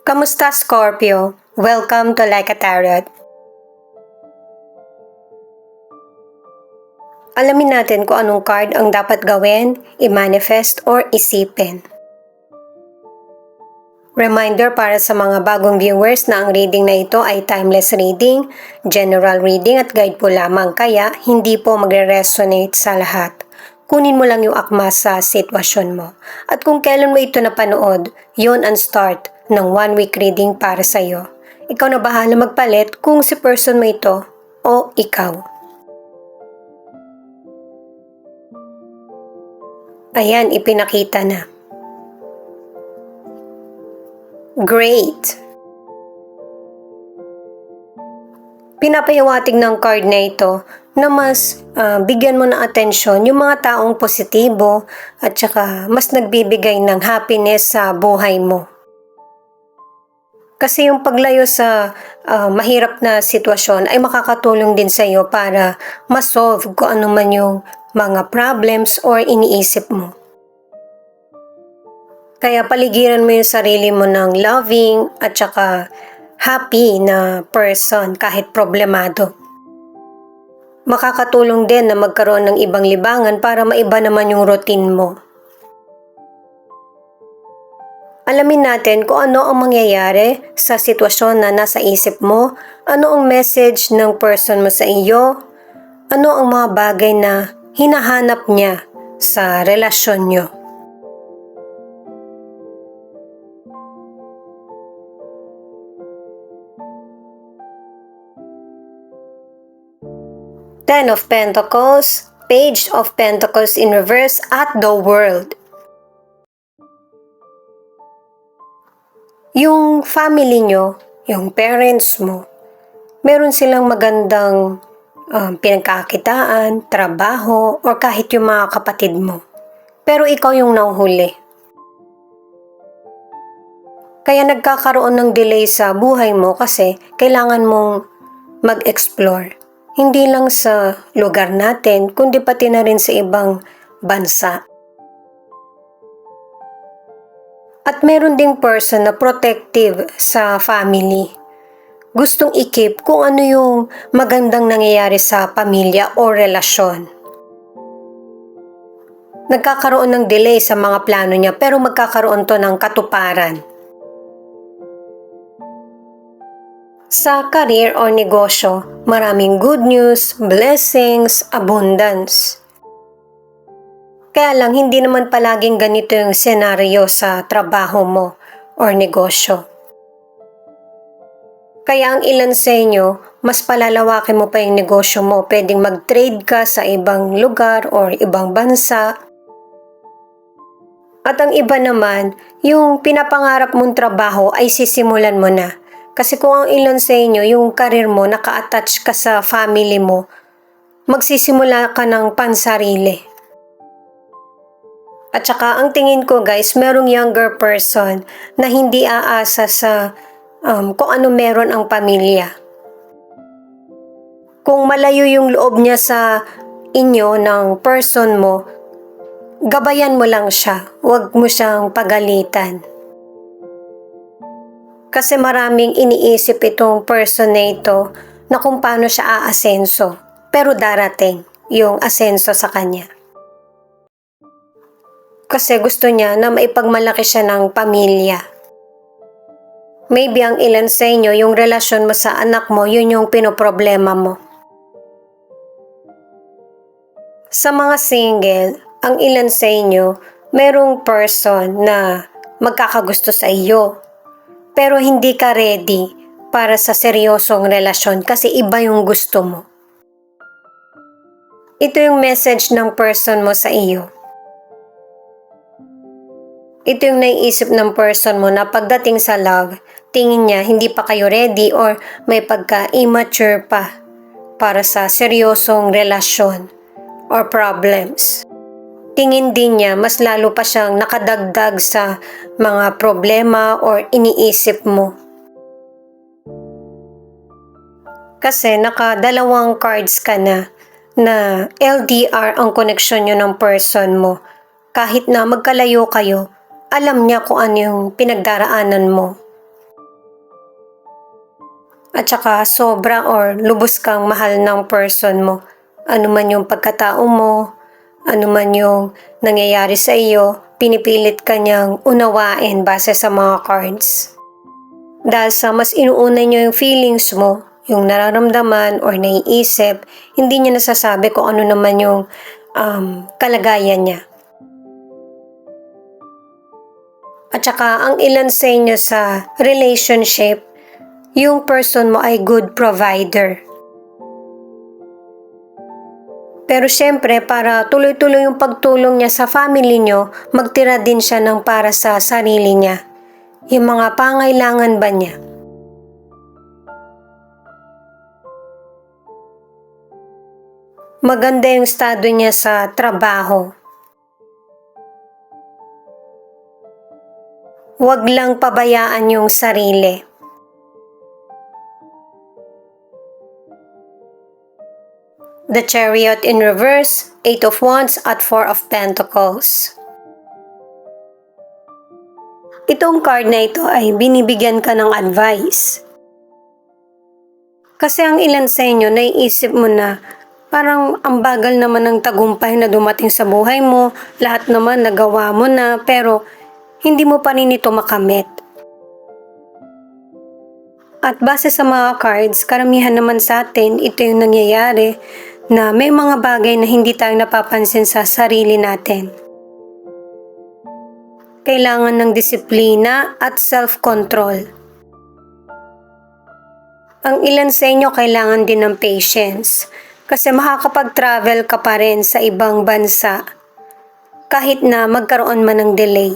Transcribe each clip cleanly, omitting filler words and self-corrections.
Kamusta, Scorpio? Welcome to Like a Tarot. Alamin natin kung anong card ang dapat gawin, i-manifest, or isipin. Reminder para sa mga bagong viewers na ang reading na ito ay timeless reading, general reading at guide po lamang, kaya hindi po magre-resonate sa lahat. Kunin mo lang yung akma sa sitwasyon mo. At kung kailan mo ito napanood, yun ang start ng 1 week reading para sa iyo. Ikaw na bahala magpalit kung si person mo ito o ikaw. Ayan, ipinakita na. Great! Pinapahiwatig ng card na ito na mas bigyan mo ng atensyon yung mga taong positibo at saka mas nagbibigay ng happiness sa buhay mo. Kasi yung paglayo sa mahirap na sitwasyon ay makakatulong din sa iyo para ma-solve kung ano man yung mga problems or iniisip mo. Kaya paligiran mo yung sarili mo ng loving at saka happy na person kahit problemado. Makakatulong din na magkaroon ng ibang libangan para maiba naman yung routine mo. Alamin natin kung ano ang mangyayari sa sitwasyon na nasa isip mo, ano ang message ng person mo sa iyo, ano ang mga bagay na hinahanap niya sa relasyon niyo. Ten of Pentacles, Page of Pentacles in reverse at the World. Yung family nyo, yung parents mo, meron silang magandang pinagkakitaan, trabaho, or kahit yung mga kapatid mo. Pero ikaw yung nauhuli. Kaya nagkakaroon ng delay sa buhay mo kasi kailangan mong mag-explore. Hindi lang sa lugar natin, kundi pati na rin sa ibang bansa. At meron ding person na protective sa family. Gustong i-keep kung ano yung magandang nangyayari sa pamilya o relasyon. Nagkakaroon ng delay sa mga plano niya pero magkakaroon to ng katuparan. Sa career o negosyo, maraming good news, blessings, abundance. Kaya lang, hindi naman palaging ganito yung senaryo sa trabaho mo o negosyo. Kaya ang ilan sa inyo, mas palalawakin mo pa yung negosyo mo. Pwedeng mag-trade ka sa ibang lugar o ibang bansa. At ang iba naman, yung pinapangarap mong trabaho ay sisimulan mo na. Kasi kung ang ilan sa inyo, yung career mo, naka-attach ka sa family mo, magsisimula ka ng pansarili. At saka ang tingin ko guys, merong younger person na hindi aasa sa kung ano meron ang pamilya. Kung malayo yung loob niya sa inyo ng person mo, gabayan mo lang siya, huwag mo siyang pagalitan. Kasi maraming iniisip itong person na ito na kung paano siya aasenso. Pero darating yung asenso sa kanya. Kasi gusto niya na maipagmalaki siya ng pamilya. Maybe ang ilan sa inyo, yung relasyon mo sa anak mo, yun yung pinoproblema mo. Sa mga single, ang ilan sa inyo, merong person na magkakagusto sa iyo. Pero hindi ka ready para sa seryosong relasyon kasi iba yung gusto mo. Ito yung message ng person mo sa iyo. Ito yung naiisip ng person mo na pagdating sa love, tingin niya hindi pa kayo ready or may pagka-immature pa para sa seryosong relasyon or problems. Tingin din niya mas lalo pa siyang nakadagdag sa mga problema or iniisip mo. Kasi nakadalawang cards ka na LDR ang connection nyo ng person mo. Kahit na magkalayo kayo, alam niya kung ano yung pinagdaraanan mo. At saka sobra or lubos kang mahal ng person mo. Ano man yung pagkatao mo, ano man yung nangyayari sa iyo, pinipilit ka niyang unawain base sa mga cards. Dahil sa mas inuuna niyo yung feelings mo, yung nararamdaman or naiisip, hindi niya nasasabi kung ano naman yung kalagayan niya. At saka ang ilan sa inyo sa relationship, yung person mo ay good provider. Pero syempre, para tuloy-tuloy yung pagtulong niya sa family niyo, magtira din siya ng para sa sarili niya. Yung mga pangailangan ba niya? Maganda yung estado niya sa trabaho. Huwag lang pabayaan yung sarili. The Chariot in reverse, 8 of Wands at 4 of Pentacles. Itong card na ito ay binibigyan ka ng advice. Kasi ang ilan sa inyo, naiisip mo na parang ang bagal naman ng tagumpay na dumating sa buhay mo, lahat naman nagawa mo na, pero hindi mo pa rin ito makamit. At base sa mga cards, karamihan naman sa atin, ito yung nangyayari na may mga bagay na hindi tayo napapansin sa sarili natin. Kailangan ng disiplina at self-control. Ang ilan sa inyo kailangan din ng patience kasi makakapag-travel ka pa rin sa ibang bansa kahit na magkaroon man ng delay.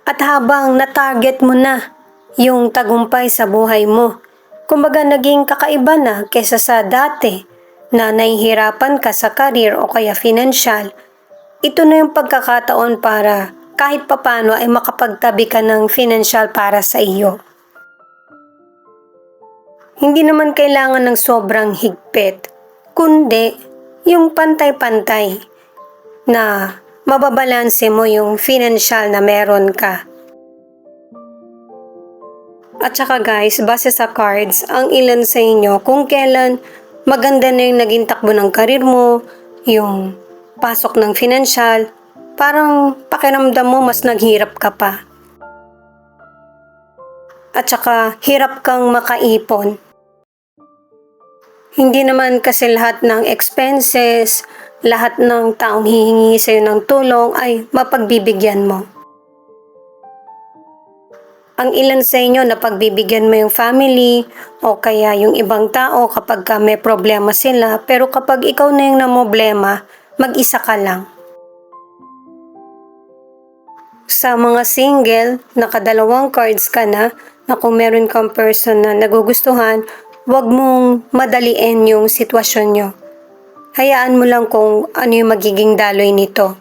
At habang na-target mo na yung tagumpay sa buhay mo, kumbaga naging kakaiba na kesa sa dati na nahihirapan ka sa career o kaya financial, ito na yung pagkakataon para kahit papano ay makapagtabi ka ng financial para sa iyo. Hindi naman kailangan ng sobrang higpit, kundi yung pantay-pantay na mababalanse mo yung financial na meron ka. At saka guys, base sa cards, ang ilan sa inyo kung kailan maganda na yung naging takbo ng karir mo, yung pasok ng financial, parang pakiramdam mo mas naghirap ka pa. At saka hirap kang makaipon. Hindi naman kasi lahat ng expenses, lahat ng taong hihingi sa'yo ng tulong ay mapagbibigyan mo. Ang ilan sa inyo na pagbibigyan mo yung family o kaya yung ibang tao kapag may problema sila, pero kapag ikaw na yung namroblema, mag-isa ka lang. Sa mga single, nakadalawang cards ka na kung meron kang person na nagugustuhan, huwag mong madaliin yung sitwasyon nyo. Hayaan mo lang kung ano yung magiging daloy nito.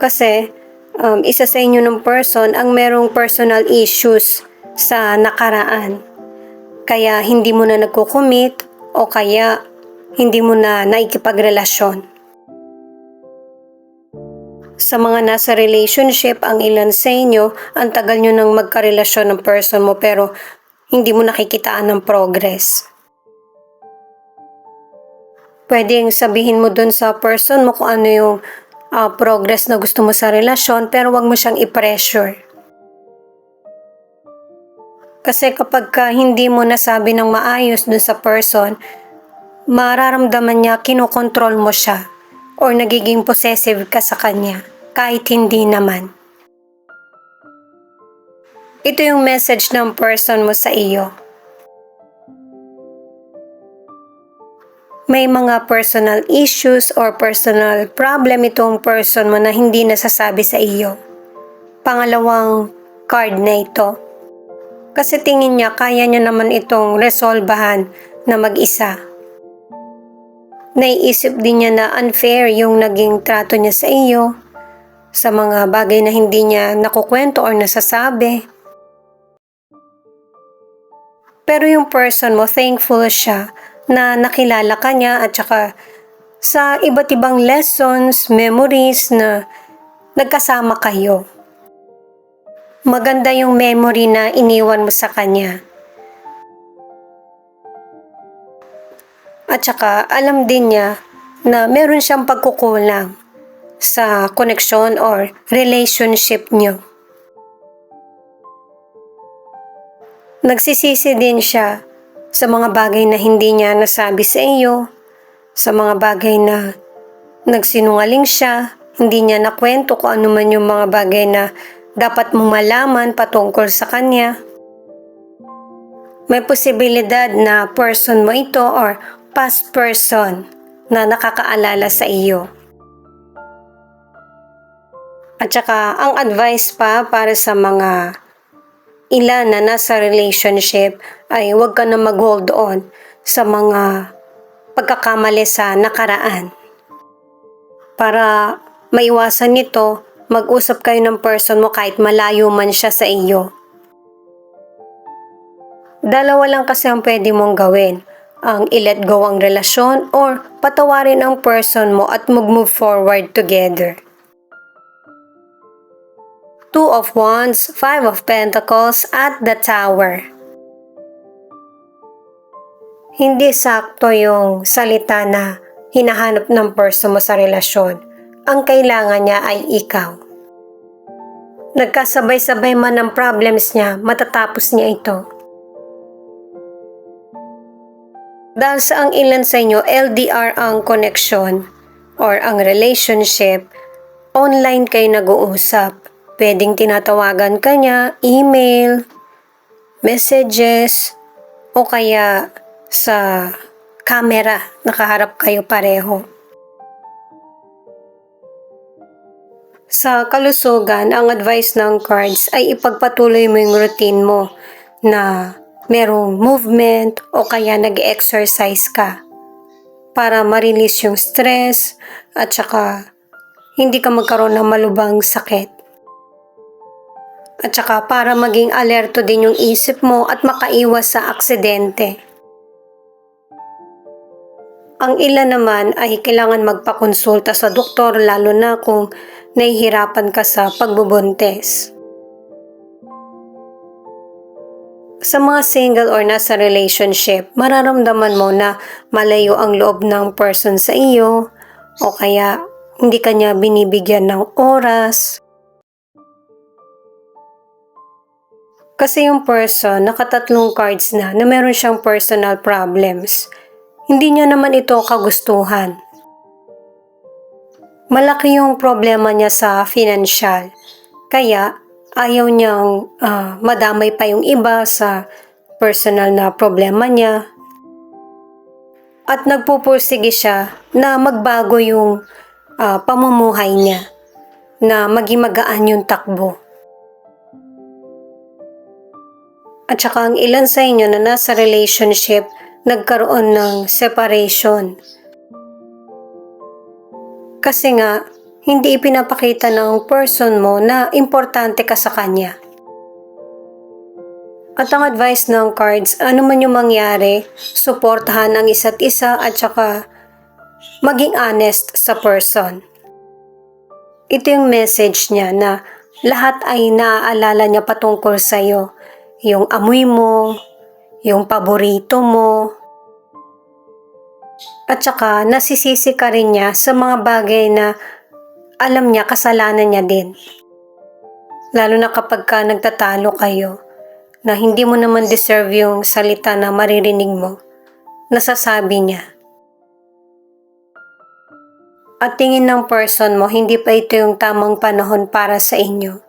Kasi, isa sa inyo ng person ang merong personal issues sa nakaraan. Kaya hindi mo na nagko-commit o kaya hindi mo na naikipagrelasyon. Sa mga nasa relationship, ang ilan sa inyo, ang tagal nyo nang magkarelasyon ng person mo pero hindi mo nakikitaan ng progress. Pwedeng sabihin mo dun sa person mo kung ano yung progress na gusto mo sa relasyon, pero wag mo siyang i-pressure. Kasi kapag hindi mo nasabi ng maayos dun sa person, mararamdaman niya kinokontrol mo siya or nagiging possessive ka sa kanya kahit hindi naman. Ito yung message ng person mo sa iyo. May mga personal issues or personal problem itong person mo na hindi nasasabi sa iyo. Pangalawang card na ito. Kasi tingin niya kaya niya naman itong resolbahan na mag-isa. Naiisip din niya na unfair yung naging trato niya sa iyo, sa mga bagay na hindi niya nakukwento or nasasabi. Pero yung person mo, thankful siya na nakilala ka niya at saka sa iba't ibang lessons, memories na nagkasama kayo. Maganda yung memory na iniwan mo sa kanya. At saka alam din niya na meron siyang pagkukulang sa koneksyon or relationship niyo. Nagsisisi din siya sa mga bagay na hindi niya nasabi sa iyo, sa mga bagay na nagsinungaling siya, hindi niya nakwento kung ano man yung mga bagay na dapat mong malaman patungkol sa kanya. May posibilidad na person mo ito or past person na nakakaalala sa iyo. At saka ang advice pa para sa mga ilan na nasa relationship ay huwag ka na mag-hold on sa mga pagkakamali sa nakaraan. Para maiwasan nito, mag-usap kayo ng person mo kahit malayo man siya sa iyo. Dalawa lang kasi ang pwede mong gawin. Ang i-let go ang relasyon or patawarin ang person mo at mag-move forward together. Two of Wands, Five of Pentacles at the Tower. Hindi sakto yung salita na hinahanap ng person mo sa relasyon. Ang kailangan niya ay ikaw. Nagkasabay-sabay man ang problems niya, matatapos niya ito. Dahil sa ang ilan sa inyo, LDR ang connection or ang relationship, online kayo nag-uusap. Pwedeng tinatawagan ka niya, email, messages, o kaya sa camera, nakaharap kayo pareho. Sa kalusugan, ang advice ng cards ay ipagpatuloy mo yung routine mo na merong movement o kaya nag-exercise ka para ma-release yung stress at saka hindi ka magkaroon ng malubhang sakit. At saka para maging alerto din yung isip mo at makaiwas sa aksidente. Ang ilan naman ay kailangan magpakonsulta sa doktor lalo na kung nahihirapan ka sa pagbubuntis. Sa mga single or nasa relationship, mararamdaman mo na malayo ang loob ng person sa iyo o kaya hindi ka niya binibigyan ng oras. Kasi yung person, nakatatlong cards na meron siyang personal problems. Hindi niya naman ito kagustuhan. Malaki yung problema niya sa financial. Kaya ayaw niyang madamay pa yung iba sa personal na problema niya. At nagpupursige siya na magbago yung pamumuhay niya, na maging magaan yung takbo. At saka ang ilan sa inyo na nasa relationship, nagkaroon ng separation. Kasi nga, hindi ipinapakita ng person mo na importante ka sa kanya. At ang advice ng cards, ano man yung mangyari, suportahan ang isa't isa at saka maging honest sa person. Ito yung message niya na lahat ay naaalala niya patungkol sa'yo. Yung amoy mo, yung paborito mo, at saka nasisisi ka rin niya sa mga bagay na alam niya kasalanan niya din. Lalo na kapag ka nagtatalo kayo, na hindi mo naman deserve yung salita na maririnig mo, nasasabi niya. At tingin ng person mo, hindi pa ito yung tamang panahon para sa inyo.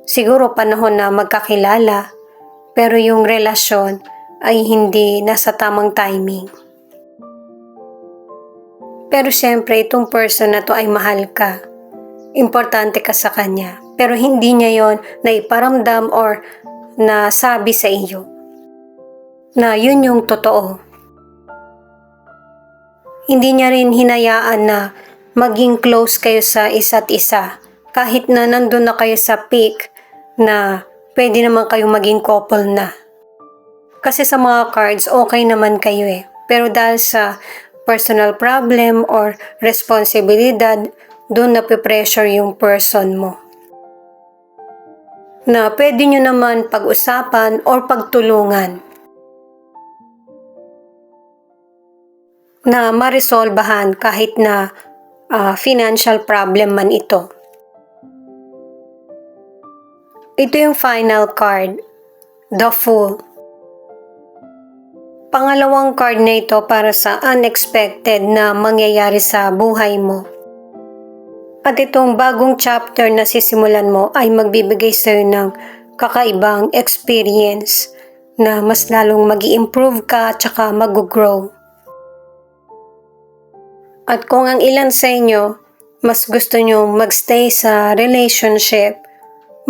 Siguro panahon na magkakilala, pero yung relasyon ay hindi nasa tamang timing. Pero syempre, itong person na to ay mahal ka. Importante ka sa kanya. Pero hindi niya yon naiparamdam or nasabi sa iyo na yun yung totoo. Hindi niya rin hinayaan na maging close kayo sa isa't isa. Kahit na nandun na kayo sa peak na pwede naman kayong maging couple na. Kasi sa mga cards, okay naman kayo eh. Pero dahil sa personal problem or responsibilidad, doon napipressure yung person mo. na pwede nyo naman pag-usapan or pagtulungan na maresolbahan kahit na financial problem man ito. Ito yung final card, the Fool. Pangalawang card na ito para sa unexpected na mangyayari sa buhay mo. At itong bagong chapter na sisimulan mo ay magbibigay sa'yo ng kakaibang experience na mas lalong mag-i-improve ka at saka mag-grow. At kung ang ilan sa inyo mas gusto nyo magstay sa relationship,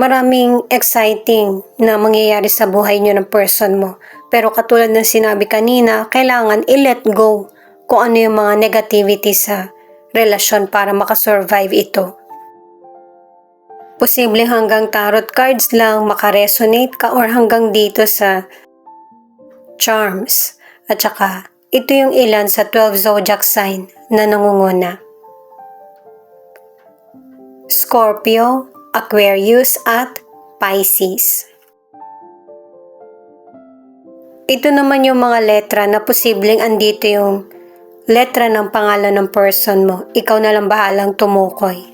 maraming exciting na mangyayari sa buhay nyo ng person mo. Pero katulad ng sinabi kanina, kailangan i-let go kung ano yung mga negativity sa relasyon para makasurvive ito. Posibleng hanggang tarot cards lang makaresonate ka or hanggang dito sa charms. At saka, ito yung ilan sa 12 zodiac sign na nangunguna. Scorpio, Aquarius at Pisces. Ito naman yung mga letra na posibleng andito yung letra ng pangalan ng person mo. Ikaw na lang bahalang tumukoy.